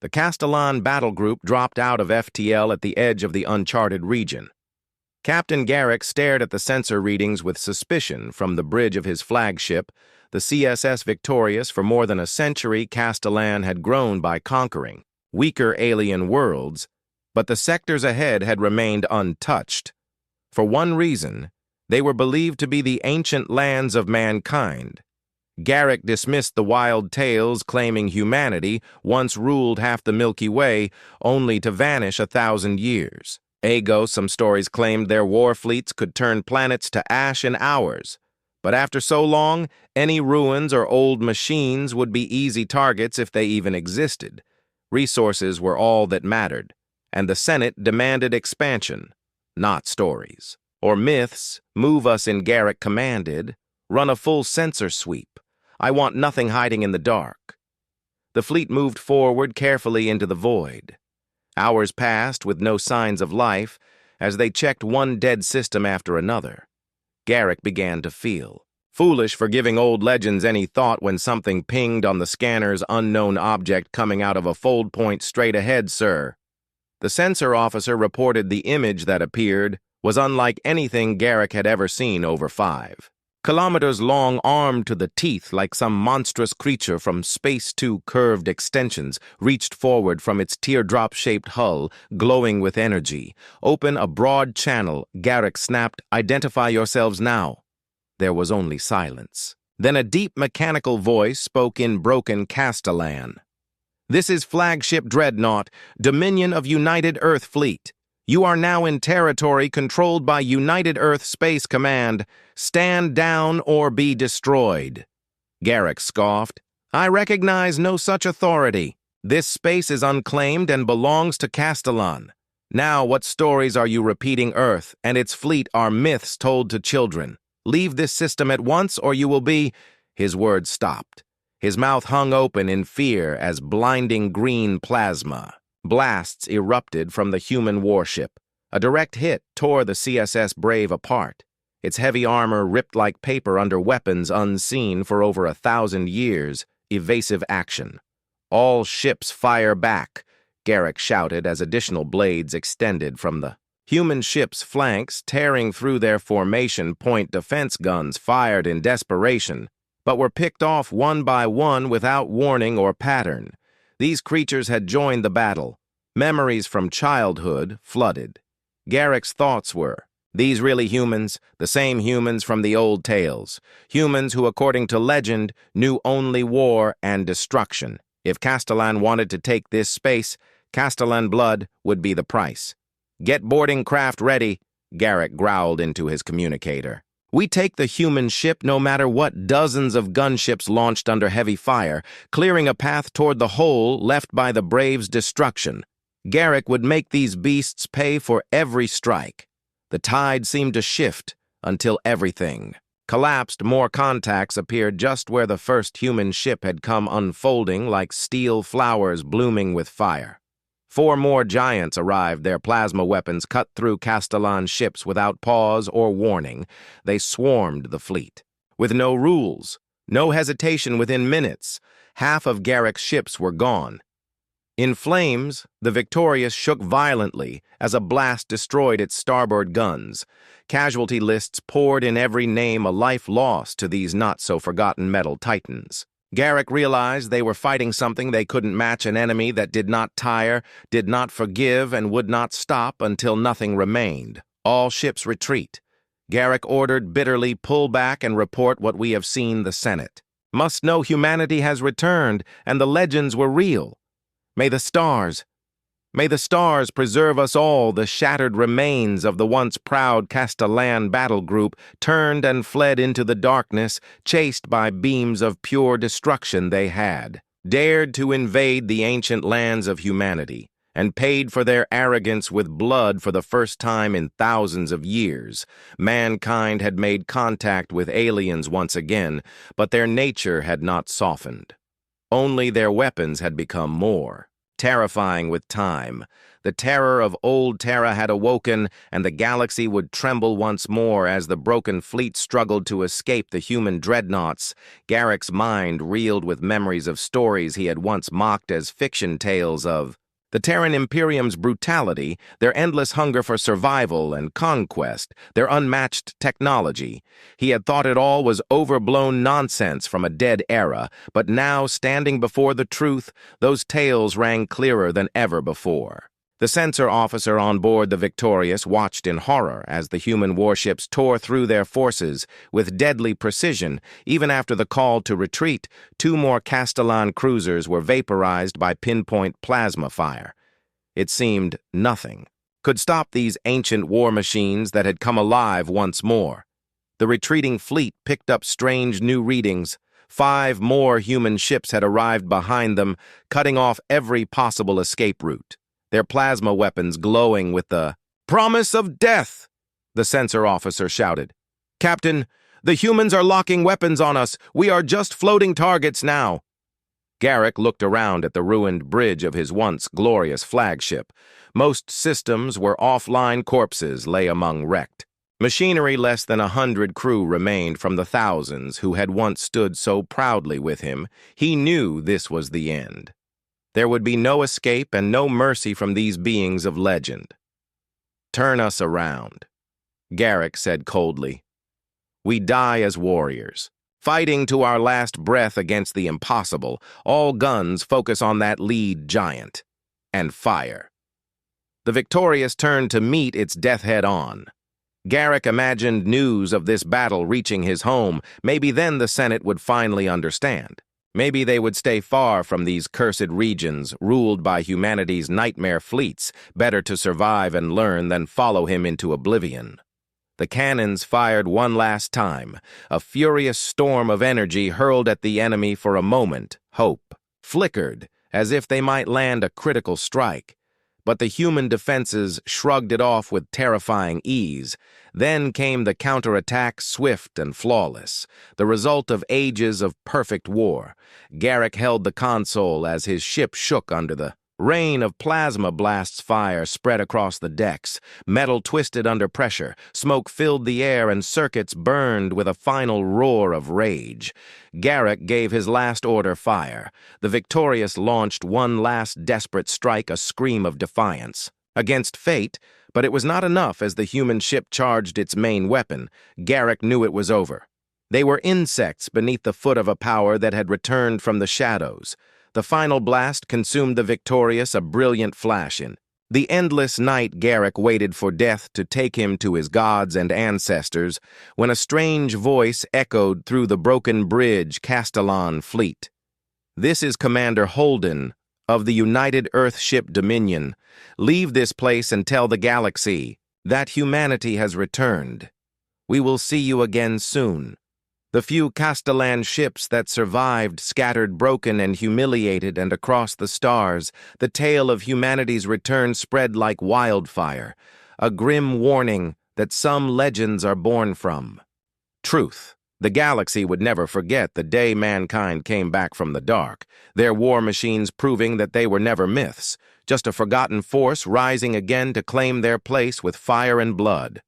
The Castellan battle group dropped out of FTL at the edge of the uncharted region. Captain Garrick stared at the sensor readings with suspicion from the bridge of his flagship, the CSS Victorious. For more than a century, Castellan had grown by conquering weaker alien worlds, but the sectors ahead had remained untouched. For one reason, they were believed to be the ancient lands of mankind. Garrick dismissed the wild tales claiming humanity once ruled half the Milky Way, only to vanish 1,000 years. Some stories claimed their war fleets could turn planets to ash in hours. But after so long, any ruins or old machines would be easy targets if they even existed. Resources were all that mattered, and the Senate demanded expansion, not stories. Or myths. Move us in, Garrick commanded. Run a full sensor sweep. I want nothing hiding in the dark. The fleet moved forward carefully into the void. Hours passed with no signs of life as they checked one dead system after another. Garrick began to feel foolish for giving old legends any thought when something pinged on the scanner's unknown object coming out of a fold point straight ahead, sir. The sensor officer reported the image that appeared was unlike anything Garrick had ever seen over 5 kilometers long, armed to the teeth like some monstrous creature from space. 2 curved extensions reached forward from its teardrop-shaped hull, glowing with energy. Open a broad channel, Garrick snapped. Identify yourselves now. There was only silence. Then a deep mechanical voice spoke in broken Castellan. This is Flagship Dreadnought, Dominion of United Earth Fleet. You are now in territory controlled by United Earth Space Command. Stand down or be destroyed. Garrick scoffed. I recognize no such authority. This space is unclaimed and belongs to Castellan. Now what stories are you repeating? Earth and its fleet are myths told to children. Leave this system at once or you will be— His words stopped. His mouth hung open in fear as blinding green plasma blasts erupted from the human warship. A direct hit tore the CSS Brave apart. Its heavy armor ripped like paper under weapons unseen for over 1,000 years. Evasive action. All ships fire back, Garrick shouted as additional blades extended from the human ship's flanks, tearing through their formation. Point defense guns fired in desperation, but were picked off one by one without warning or pattern. These creatures had joined the battle. Memories from childhood flooded. Garrick's thoughts were, these really humans, the same humans from the old tales. Humans who, according to legend, knew only war and destruction. If Castellan wanted to take this space, Castellan blood would be the price. Get boarding craft ready, Garrick growled into his communicator. We take the human ship no matter what. Dozens of gunships launched under heavy fire, clearing a path toward the hole left by the Brave's destruction. Garrick would make these beasts pay for every strike. The tide seemed to shift until everything collapsed. More contacts appeared just where the first human ship had come, unfolding like steel flowers blooming with fire. 4 more giants arrived, their plasma weapons cut through Castellan's ships without pause or warning. They swarmed the fleet. With no rules, no hesitation, within minutes, half of Garrick's ships were gone. In flames, the Victorious shook violently as a blast destroyed its starboard guns. Casualty lists poured in, every name a life lost to these not-so-forgotten metal titans. Garrick realized they were fighting something they couldn't match, an enemy that did not tire, did not forgive, and would not stop until nothing remained. All ships retreat. Garrick ordered bitterly, pull back and report what we have seen. The Senate must know humanity has returned and the legends were real. May the stars preserve us all. The shattered remains of the once proud Castellan battle group turned and fled into the darkness, chased by beams of pure destruction. They had dared to invade the ancient lands of humanity and paid for their arrogance with blood for the first time in thousands of years. Mankind had made contact with aliens once again, but their nature had not softened. Only their weapons had become more terrifying with time. The terror of old Terra had awoken, and the galaxy would tremble once more as the broken fleet struggled to escape the human dreadnoughts. Garrick's mind reeled with memories of stories he had once mocked as fiction tales of the Terran Imperium's brutality, their endless hunger for survival and conquest, their unmatched technology. He had thought it all was overblown nonsense from a dead era, but now, standing before the truth, those tales rang clearer than ever before. The sensor officer on board the Victorious watched in horror as the human warships tore through their forces with deadly precision. Even after the call to retreat, 2 more Castellan cruisers were vaporized by pinpoint plasma fire. It seemed nothing could stop these ancient war machines that had come alive once more. The retreating fleet picked up strange new readings. 5 more human ships had arrived behind them, cutting off every possible escape route. Their plasma weapons glowing with the promise of death, the sensor officer shouted. "Captain, the humans are locking weapons on us. We are just floating targets now." Garrick looked around at the ruined bridge of his once glorious flagship. Most systems were offline, corpses lay among wrecked. Machinery less than 100 crew remained from the thousands who had once stood so proudly with him. He knew this was the end. There would be no escape and no mercy from these beings of legend. "Turn us around," Garrick said coldly. "We die as warriors, fighting to our last breath against the impossible. All guns focus on that lead giant. And fire." The Victorious turned to meet its death head-on. Garrick imagined news of this battle reaching his home. Maybe then the Senate would finally understand. Maybe they would stay far from these cursed regions, ruled by humanity's nightmare fleets, better to survive and learn than follow him into oblivion. The cannons fired one last time. A furious storm of energy hurled at the enemy for a moment. Hope flickered, as if they might land a critical strike. But the human defenses shrugged it off with terrifying ease. Then came the counterattack, swift and flawless, the result of ages of perfect war. Garrick held the console as his ship shook under the rain of plasma blasts. Fire spread across the decks. Metal twisted under pressure. Smoke filled the air and circuits burned with a final roar of rage. Garrick gave his last order: fire. The Victorious launched one last desperate strike, a scream of defiance against fate, but it was not enough. As the human ship charged its main weapon, Garrick knew it was over. They were insects beneath the foot of a power that had returned from the shadows. The final blast consumed the Victorious, a brilliant flash in the endless night. Garrick waited for death to take him to his gods and ancestors when a strange voice echoed through the broken bridge. Castellan fleet. "This is Commander Holden of the United Earthship Dominion. Leave this place and tell the galaxy that humanity has returned. We will see you again soon." The few Castellan ships that survived scattered broken and humiliated, and across the stars, the tale of humanity's return spread like wildfire, a grim warning that some legends are born from. Truth. The galaxy would never forget the day mankind came back from the dark, their war machines proving that they were never myths, just a forgotten force rising again to claim their place with fire and blood.